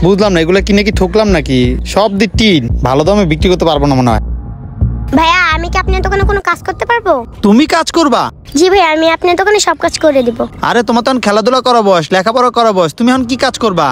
বুঝলাম না, এগুলো কিনে কি ঠকলাম নাকি? সব দিক টিন, ভালো দামে বিক্রি করতে পারবো না মনে হয়। ভাইয়া আমি কি আপনার দোকানে কোনো কাজ করতে পারবো? তুমি কাজ করবা? জি ভাইয়া, আমি আপনার দোকানে সব কাজ করে দিব। আরে তোমার তো এখন খেলাধুলা করা বয়স, লেখাপড়া করা বয়স, তুমি এখন কি কাজ করবা?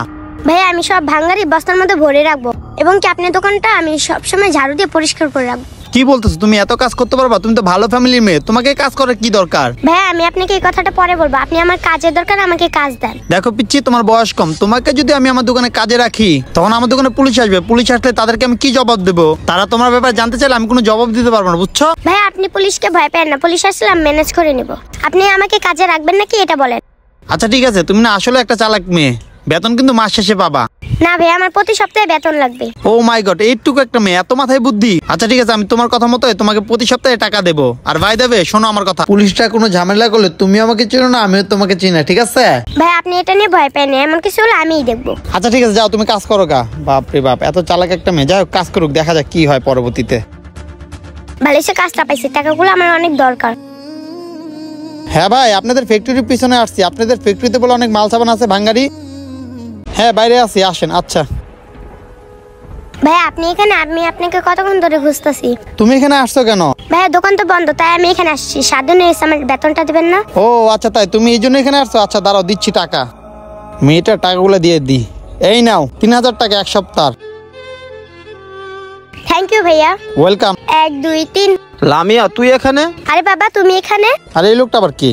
ভাইয়া আমি সব ভাঙ্গারি বস্তার মধ্যে ভরে রাখবো, এবং কি আপনার দোকানটা আমি সবসময় ঝাড়ু দিয়ে পরিষ্কার করে রাখবো। কি বলতেছো? তুমি এত কাজ করতে পারবা? তুমি তো ভালো ফ্যামিলির মেয়ে, তোমাকে কাজ করার কি দরকার? ভাইয়া আমি আপনাকে এই কথাটা পরে বলবো, আপনি আমার কাজের দরকার, আমাকে কাজ দেন। দেখো পিচ্ছি, তোমার বয়স কম, তোমাকে যদি আমি আমার দোকানে কাজে রাখি তখন আমার দোকানে পুলিশ আসবে, পুলিশ আসলে তাদেরকে আমি কি জবাব দেবো? তারা তোমার ব্যাপারে জানতে চাইলে আমি কোনো জবাব দিতে পারবো না, বুঝছো? ভাইয়া আপনি পুলিশকে ভয় পেন না, পুলিশ আসলে আমি ম্যানেজ করে নিব। আপনি আমাকে কাজে রাখবেন নাকি এটা বলেন। আচ্ছা ঠিক আছে, তুমি না আসলে একটা চালাক মেয়ে, বেতন কিন্তু মাস শেষে পাবা। না ভাইয়া, আমার প্রতি সপ্তাহে বেতন লাগবে। ও মাই গড, এইটুকু একটা মেয়ে, এত মাথায় বুদ্ধি। আচ্ছা ঠিক আছে, আমি তোমার কথা মতো তোমাকে প্রতি সপ্তাহে টাকা দেবো। আর ভাই দেবে, শোনো আমার কথা, পুলিশটা কোনো ঝামেলা করলে তুমি আমাকে চিনো না, আমিও তোমাকে চিনি না, ঠিক আছে? ভাই আপনি এটা নিয়ে ভয় পেন না, এমন কিছু হলে আমিই দেখবো। আচ্ছা ঠিক আছে, যাও তুমি কাজ করো গা। বাপ রে বাপ, এত চালাক একটা মেয়ে। যাই হোক, কাজ করুক, দেখা যাক কি হয় পরবর্তীতে। ভালো সে কাজটা পাইছি, টাকাগুলো আমার অনেক দরকার। হ্যাঁ ভাই, আপনাদের ফ্যাক্টরির পিছনে আসছি। আপনাদের ফ্যাক্টরিতে বলে অনেক মাল সাবান আছে ভাঙ্গারি। হ্যাঁ বাইরে আছি, আসেন। আচ্ছা ভাই আপনি এখানে? আমি আপনাকে কতক্ষণ ধরে খুঁজতেছি। তুমি এখানে আসছো কেন? ভাইয়া দোকান তো বন্ধ, তাই আমি এখানে আসছি। 7 দিন হয়েছে, আমার বেতনটা দিবেন না? ও আচ্ছা, তাই তুমি এই জন্য এখানে আসছো? আচ্ছা দাঁড়াও, দিচ্ছি টাকা। মেয়েটার টাকাগুলো দিয়ে দিই। এই নাও 3000 টাকা এক সপ্তাহ। থ্যাংক ইউ ভাইয়া। ওয়েলকাম। 1 2 3। লামিয়া তুই এখানে? আরে বাবা তুমি এখানে? আর এই লোকটা আবার কি?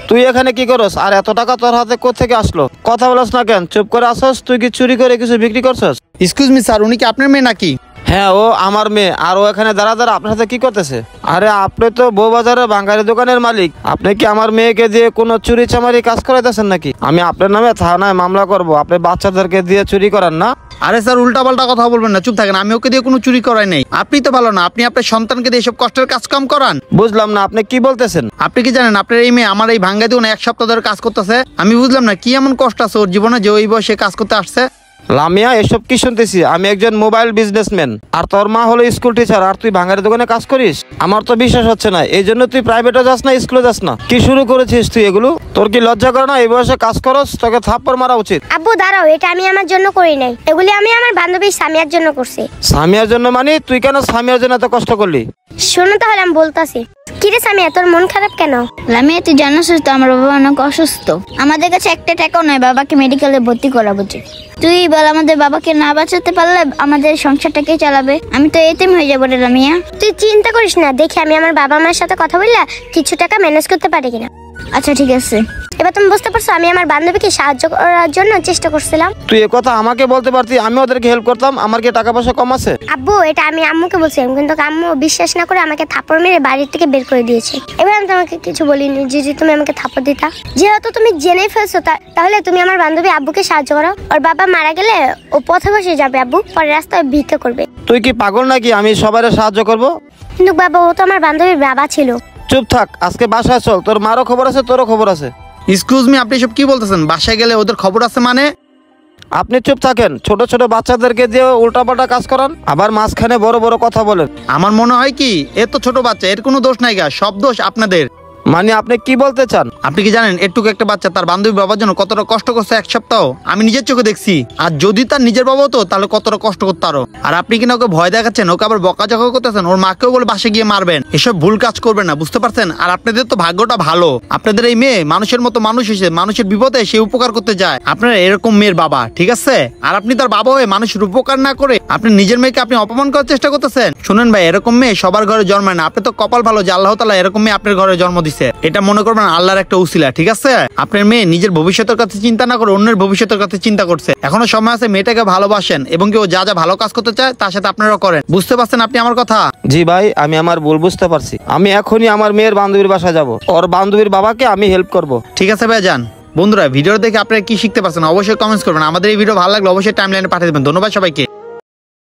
তুই এখানে কি করস? আর এত টাকা তোর হাতে কোত্থেকে আসলো? কথা বলস না কেন? চুপ করে আসস? তুই কি চুরি করে কিছু বিক্রি করছস? এক্সকিউজ মি স্যার, উনি কি আপনার মেয়ে নাকি? হ্যাঁ ও আমার মেয়ে। আর ও এখানে দাঁড়া দাঁড়া আপনার সাথে কি করতেছে? আরে আপনি তো বউবাজারের বাঙালি দোকানের মালিক, আপনি কি আমার মেয়েকে দিয়ে কোনো চুরি চামারি কাজ করাইতেছেন নাকি? আমি আপনার নামে থানায় মামলা করব। আপনি বাচ্চাদেরকে দিয়ে চুরি করান না? আরে স্যার, উল্টা পাল্টা কথা বলবেন না, চুপ থাকেন। আমি ওকে দিয়ে কোনো চুরি করাই নাই। আপনি তো ভালো না, আপনি আপনার সন্তানকে দিয়ে এসব কষ্টের কাজ কাম করান। বুঝলাম না আপনি কি বলতেছেন। আপনি কি জানেন আপনার এই মেয়ে আমার এই ভাঙ্গা দোকানে 1 সপ্তাহ ধরে কাজ করতেছে? আমি বুঝলাম না কি এমন কষ্ট আছে ওর জীবনে যে ওই বয়সে কাজ করতে আসছে। লামিয়া এসব কি শুনতেছি? আমি একজন মোবাইল বিজনেসম্যান, আর তোর মা হলো স্কুল টিচার, আর তুই ভাঙারের দোকানে কাজ করিস? আমার তো বিশ্বাস হচ্ছে না। এই জন্য তুই প্রাইভেটে যাস না, স্কুলে যাস না? কি শুরু করেছিস তুই এগুলো? তোর কি লজ্জা করে না? এই বয়সে কাজ করস? তোকে থাপ্পড় মারা উচিত। আব্বু দাঁড়াও, এটা আমি আমার জন্য করি নাই, এগুলি আমি আমার বান্ধবী সামিয়ার জন্য করছি। সামিয়ার জন্য? মানে তুই কেন সামিয়ার জন্য এত কষ্ট করলি? শোনো তাহলে আমি বলতাছি। কিরে সামিয়া, তোর মন খারাপ কেন? লামিয়া তুই জানিস তো আমার বাবা অনেক অসুস্থ, আমাদের কাছে একটা টাকাও নয় বাবাকে মেডিকেলে ভর্তি করাবো। তুই বল, আমাদের বাবাকে না বাঁচাতে পারলে আমাদের সংসারটাকে চালাবে? আমি তো এতিম হয়ে যাবো রে লামিয়া। তুই চিন্তা করিস না, দেখি আমি আমার বাবা মায়ের সাথে কথা বললে কিছু টাকা ম্যানেজ করতে পারি কিনা। আচ্ছা ঠিক আছে। এবার তুমি বুঝতে পারছো আমি আমার বান্ধবীকে সাহায্য করার জন্য চেষ্টা করছিলাম। তুই এ কথা আমাকে বলতে পারতি, আমি ওদেরকে হেল্প করতাম। আমার কি টাকা পয়সা কম আছে? আব্বু এটা আমি আম্মুকে বলছিলাম, কিন্তু আম্মু বিশ্বাস না করে আমাকে থাপ্পড় মেরে বাড়ির থেকে বের করে দিয়েছে। এবার আমি তোমাকে কিছু বলিনি যে তুমি আমাকে থাপ্পড় দিতা। যেহেতু তুমি জেনেই ফেলছো, তাহলে তুমি আমার বান্ধবী আব্বুকে সাহায্য করো। ওর বাবা মারা গেলে ও পথে বসে যাবে, আব্বু পরে রাস্তায় ভিক্ষা করবে। তুই কি পাগল নাকি আমি সবাই সাহায্য করব? কিন্তু বাবা ও তো আমার বান্ধবীর বাবা ছিল। চুপ থাক, আজকে বাসায় চল। তোর মারও খবর আছে, তোরও খবর আছে। এক্সকিউজ মি, আপনি সব কি বলতেছেন? বাসায় গেলে ওদের খবর আছে মানে? আপনি চুপ থাকেন। ছোট ছোট বাচ্চাদেরকে দিয়ে উল্টাপাল্টা কাজ করান, আবার মাঝখানে বড় বড় কথা বলেন। আমার মনে হয় কি এত ছোট বাচ্চা, এর কোনো দোষ নাই গা, সব দোষ আপনাদের। মানে আপনি কি বলতে চান? আপনি কি জানেন এটুকু একটা বাচ্চা তার বান্ধবী বাবার জন্য কতটা কষ্ট করছে 1 সপ্তাহ? আমি নিজের চোখে দেখছি। আর যদি তার নিজের বাবা হতো তাহলে কতটা কষ্ট করতো আরো। আর আপনি কিনা ওকে ভয় দেখাচ্ছেন, ওকে আবার বকাঝকা করতেছেন, ওর মাকেও বলে বাসে গিয়ে মারবেন। এসব ভুল কাজ করবেন না, বুঝতে পারছেন? আর আপনাদের তো ভাগ্যটা ভালো, আপনাদের এই মেয়ে মানুষের মতো মানুষ এসে মানুষের বিপদে সে উপকার করতে যায়। আপনারা এরকম মেয়ের বাবা, ঠিক আছে? আর আপনি তার বাবা হয়ে মানুষের উপকার না করে আপনি নিজের মেয়েকে আপনি অপমান করার চেষ্টা করতেছেন। শুনেন ভাই, এরকম মেয়ে সবার ঘরে জন্মায় না। আপনি তো কপাল ভালো যে আল্লাহ তাআলা এরকম মেয়ে আপনার ঘরে জন্ম দিছে। এটা মনে করবেন আল্লাহর একটা উসিলা, ঠিক আছে? আপনার মেয়ে নিজের ভবিষ্যতের কথা চিন্তা না করে অন্যের ভবিষ্যতের কথা চিন্তা করছে। এখনো সময় আছে, মেয়েটাকে ভালোবাসেন এবং কেউ যা যা ভালো কাজ করতে চায় তার সাথে আপনারা করেন। বুঝতে পারছেন আপনি আমার কথা? জি ভাই, আমি আমার ভুল বুঝতে পারছি। আমি এখনই আমার মেয়ের বান্ধবীর বাসায় যাব, ওর বান্ধবীর বাবাকে আমি হেল্প করব। ঠিক আছে ভাই, যান। বন্ধুরা ভিডিও দেখে আপনারা কি শিখতে পারছেন অবশ্যই কমেন্টস করবেন। আমাদের এই ভিডিও ভালো লাগলে অবশ্যই টাইমলাইনে পাঠিয়ে দেবেন। ধন্যবাদ সবাইকে।